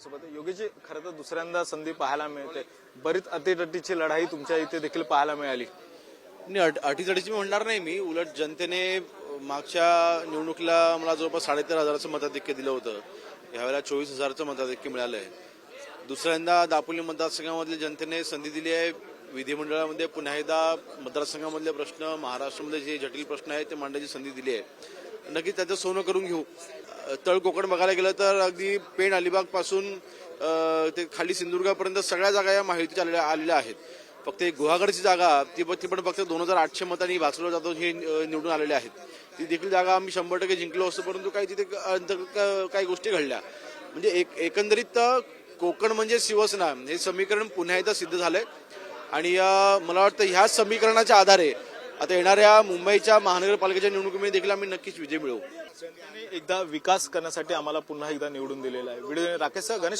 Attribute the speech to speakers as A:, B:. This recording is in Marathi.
A: सोबत योगीजी, खरं तर दुसऱ्यांदा संधी पाहायला मिळते, बरीच अटीतटीची लढाई तुमच्या इथे देखील पाहायला मिळाली.
B: नाही, अटीतटीची म्हणणार नाही मी. उलट जनतेने मागच्या निवडणुकीला मला जवळपास 13,500 मताधिक्य दिलं होतं. यावेळेला 24,000चं मताधिक्य मिळालंय. दुसऱ्यांदा दापोली मतदारसंघामधल्या जनतेने संधी दिली आहे. विधिमंडळामध्ये पुन्हा एकदा मतदारसंघामधले प्रश्न, महाराष्ट्रामध्ये जे जटिल प्रश्न आहेत ते मांडण्याची संधी दिली आहे. नक्कीच त्याचं सोनं करून घेऊ. तळ कोकण बघायला गेलं तर अगदी पेण अलिबाग पासून ते खाली सिंधुदुर्गापर्यंत सगळ्या जागा या माहितीच्या आलेल्या आहेत. फक्त एक गुहागडची जागा ती पण फक्त 2,800 मतांनी भासवलं जातो हे निवडून आलेले आहेत. ती देखील जागा आम्ही 100% जिंकलो असतो, परंतु काही तिथे काही गोष्टी घडल्या. म्हणजे एकंदरीत कोकण म्हणजे शिवसेना हे समीकरण पुन्हा एकदा सिद्ध झालंय. आणि मला वाटतं ह्याच समीकरणाच्या आधारे आता येणाऱ्या मुंबईच्या महानगरपालिकेच्या निवडणुकीमध्ये देखील आम्ही नक्कीच विजय मिळवू.
A: जनतेने एकदा विकास करण्यासाठी आम्हाला पुन्हा एकदा निवडून दिलेला आहे. व्हिडिओ राकेश, गणेश.